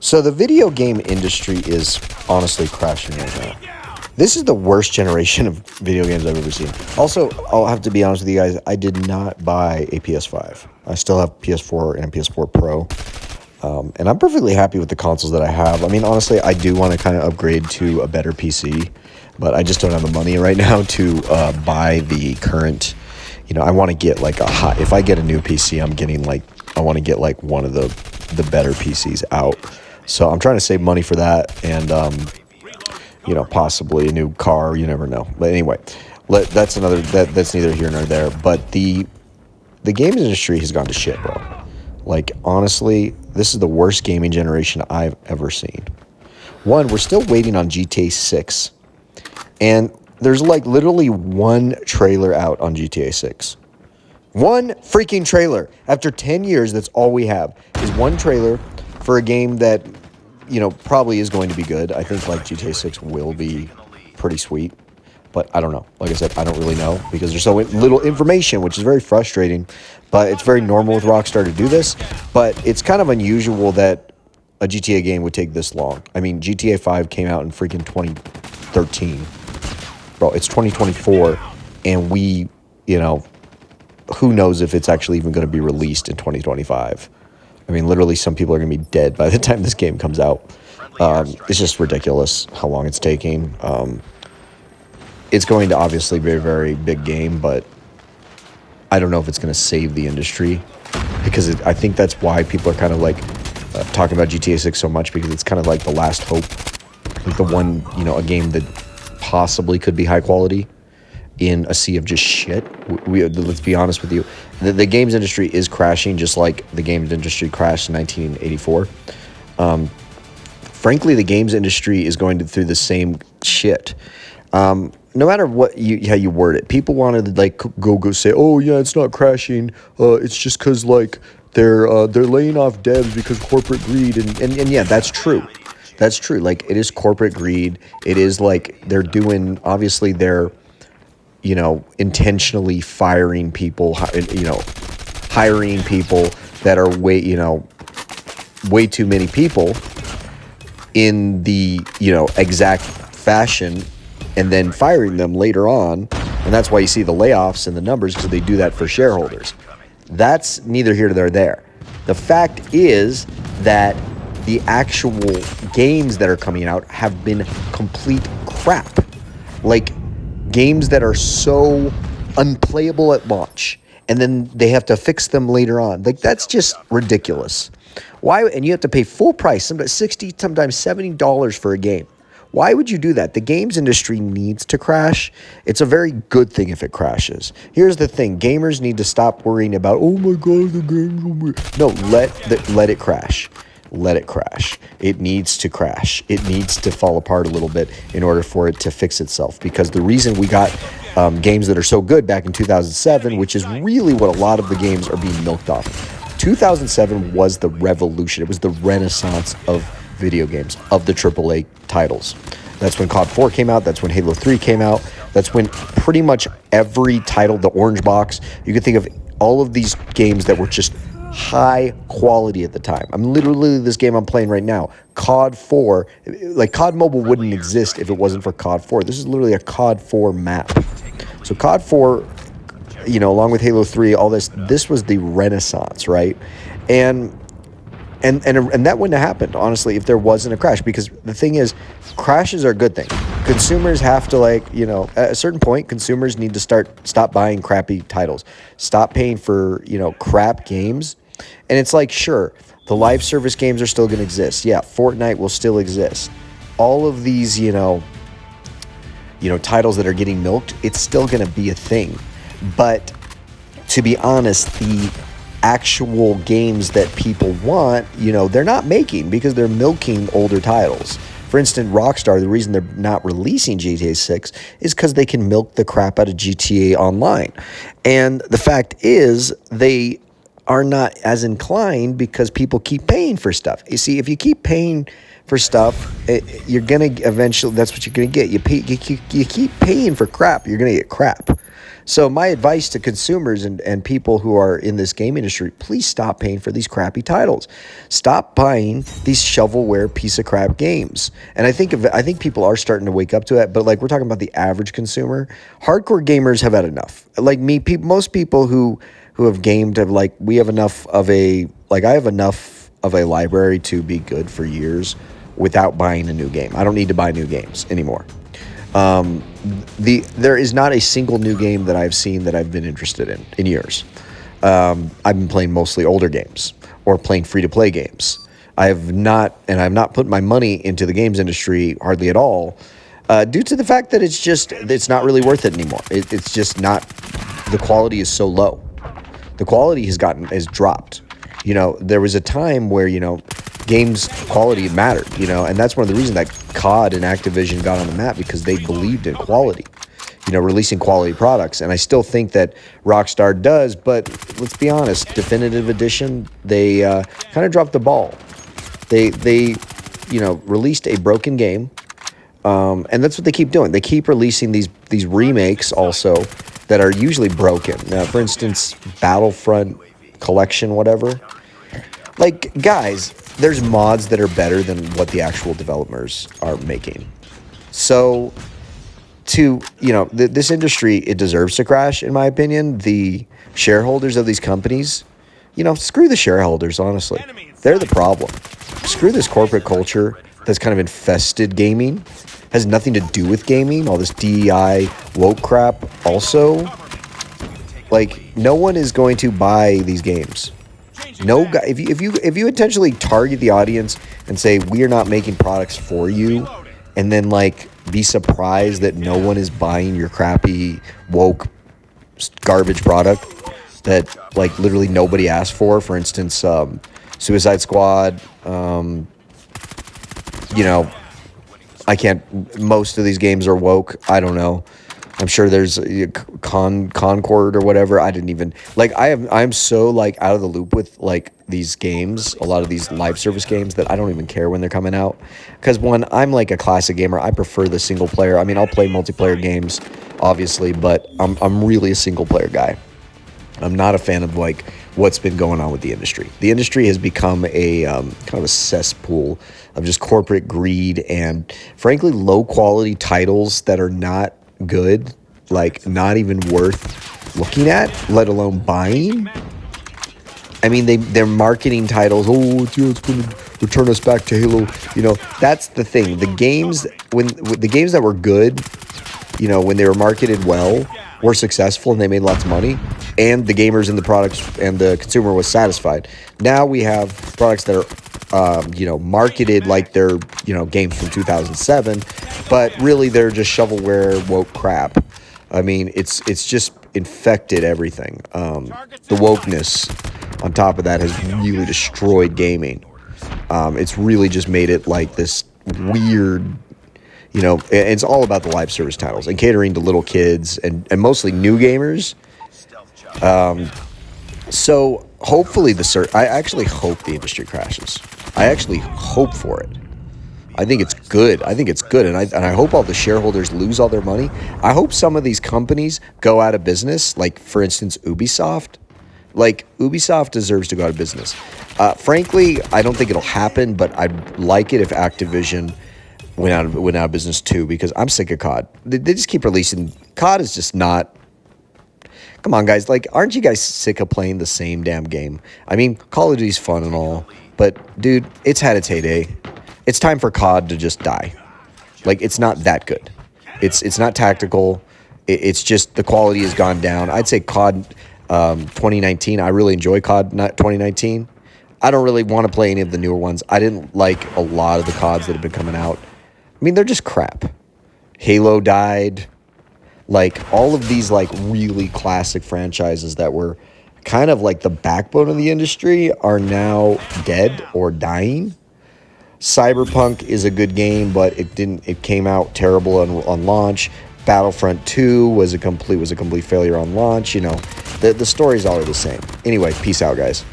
So the video game industry is honestly crashing right now. This is the worst generation of video games I've ever seen. Also, I'll have to be honest with you guys, I did not buy a PS5. I still have PS4 and a PS4 Pro. And I'm perfectly happy with the consoles that I have. I mean, honestly, I do want to kind of upgrade to a better PC, but I just don't have the money right now to buy the current. I want to get like if I get a new PC, I want to get like one of the better PCs out. So I'm trying to save money for that, and possibly a new car. You never know. But anyway, that's neither here nor there. But the games industry has gone to shit, bro. Like, honestly, this is the worst gaming generation I've ever seen. One, we're still waiting on GTA 6. And there's like literally one trailer out on GTA 6. One freaking trailer. After 10 years, that's all we have is one trailer for a game that, probably is going to be good. I think like GTA 6 will be pretty sweet. But I don't know. Like I said, I don't really know because there's so little information, which is very frustrating. But it's very normal with Rockstar to do this. But it's kind of unusual that a GTA game would take this long. I mean, GTA 5 came out in freaking 2013. Bro, it's 2024. And who knows if it's actually even going to be released in 2025. I mean, literally, some people are going to be dead by the time this game comes out. It's just ridiculous how long it's taking. It's going to obviously be a very big game, but I don't know if it's going to save the industry because I think that's why people are kind of like talking about GTA 6 so much, because it's kind of like the last hope, like the one, a game that possibly could be high quality in a sea of just shit. Let's be honest with you. The games industry is crashing just like the games industry crashed in 1984. Frankly, the games industry is going through the same shit. No matter how you word it, people wanted to like go say, oh yeah, it's not crashing. It's just because like they're laying off devs because corporate greed, and yeah, that's true. That's true. Like, it is corporate greed. It is like obviously they're intentionally firing people, hiring people that are way too many people in the exact fashion, and then firing them later on. And that's why you see the layoffs and the numbers, because they do that for shareholders. That's neither here nor there. The fact is that the actual games that are coming out have been complete crap. Like, games that are so unplayable at launch, and then they have to fix them later on. Like, that's just ridiculous. Why? And you have to pay full price, sometimes $60, sometimes $70 for a game. Why would you do that? The games industry needs to crash. It's a very good thing if it crashes. Here's the thing. Gamers need to stop worrying about, oh my God, the games will be... No, let it crash. Let it crash. It needs to crash. It needs to fall apart a little bit in order for it to fix itself. Because the reason we got games that are so good back in 2007, which is really what a lot of the games are being milked off. 2007 was the revolution. It was the renaissance of video games, of the AAA titles. That's when COD 4 came out. That's when Halo 3 came out. That's when pretty much every title, the Orange Box, you could think of all of these games that were just high quality at the time. I'm literally this game I'm playing right now, COD 4. Like, COD Mobile wouldn't exist if it wasn't for COD 4. This is literally a COD 4 map. So COD 4, along with Halo 3, all this was the renaissance, right? And that wouldn't have happened, honestly, if there wasn't a crash. Because the thing is, crashes are a good thing. Consumers have to, at a certain point, consumers need to stop buying crappy titles. Stop paying for, crap games. And it's like, sure, the live service games are still going to exist. Yeah, Fortnite will still exist. All of these, titles that are getting milked, it's still going to be a thing. But to be honest, the actual games that people want, they're not making, because they're milking older titles. For instance, Rockstar, the reason they're not releasing GTA 6 is because they can milk the crap out of GTA Online. And the fact is, they are not as inclined because people keep paying for stuff. You see, if you keep paying for stuff, you're gonna eventually. That's what you're gonna get. You keep paying for crap. You're gonna get crap. So my advice to consumers and people who are in this game industry, please stop paying for these crappy titles. Stop buying these shovelware piece of crap games. And I think people are starting to wake up to it. But like we're talking about the average consumer, hardcore gamers have had enough. Like me, most people who have gamed have like we have enough of a like I have enough of a library to be good for years without buying a new game. I don't need to buy new games anymore. There is not a single new game that I've seen that I've been interested in years. I've been playing mostly older games or playing free-to-play games. I've not put my money into the games industry hardly at all, due to the fact that it's not really worth it anymore. It's just not. The quality is so low. The quality has dropped. You know, there was a time where games quality mattered, and that's one of the reasons that COD and Activision got on the map, because they believed in quality, releasing quality products. And I still think that Rockstar does, but let's be honest, Definitive Edition, they kind of dropped the ball. They released a broken game, and that's what they keep doing. They keep releasing these remakes also that are usually broken. For instance, Battlefront Collection, whatever. Like, guys, there's mods that are better than what the actual developers are making. So, this industry, it deserves to crash, in my opinion. The shareholders of these companies, screw the shareholders, honestly. They're the problem. Screw this corporate culture that's kind of infested gaming. Has nothing to do with gaming. All this DEI woke crap also. Like, no one is going to buy these games. No guy, if you intentionally target the audience and say we are not making products for you, and then like be surprised that no one is buying your crappy woke garbage product that like literally nobody asked for. For instance, Suicide Squad. I can't. Most of these games are woke. I don't know. I'm sure there's Concord or whatever. I didn't even like. I'm so like out of the loop with like these games. A lot of these live service games that I don't even care when they're coming out. Because one, I'm like a classic gamer. I prefer the single player. I mean, I'll play multiplayer games, obviously, but I'm really a single player guy. I'm not a fan of like what's been going on with the industry. The industry has become a kind of a cesspool of just corporate greed and, frankly, low quality titles that are not good, like not even worth looking at, let alone buying. I mean, they're marketing titles. Oh, it's going to return us back to Halo. That's the thing. The games the games that were good, when they were marketed well, were successful and they made lots of money, and the gamers and the products and the consumer was satisfied. Now we have products that are marketed like they're games from 2007, but really they're just shovelware woke crap. I mean, it's just infected everything. The wokeness on top of that has really destroyed gaming. It's really just made it like this weird, it's all about the live service titles and catering to little kids and mostly new gamers. So hopefully I actually hope the industry crashes. I actually hope for it. I think it's good. And I hope all the shareholders lose all their money. I hope some of these companies go out of business, like, for instance, Ubisoft. Like, Ubisoft deserves to go out of business. Frankly, I don't think it'll happen, but I'd like it if Activision went out of business too, because I'm sick of COD. They just keep releasing. COD is just not. Come on, guys. Like, aren't you guys sick of playing the same damn game? I mean, Call of Duty's fun and all, but dude, it's had its heyday. It's time for COD to just die. Like, it's not that good. It's not tactical. It's just the quality has gone down. I'd say COD 2019. I really enjoy COD 2019. I don't really want to play any of the newer ones. I didn't like a lot of the CODs that have been coming out. I mean, they're just crap. Halo died. Like, all of these, like, really classic franchises that were kind of like the backbone of the industry are now dead or dying. Cyberpunk is a good game, but it came out terrible on launch. Battlefront 2 was a complete failure on launch. The stories all are the same. Anyway, peace out, guys.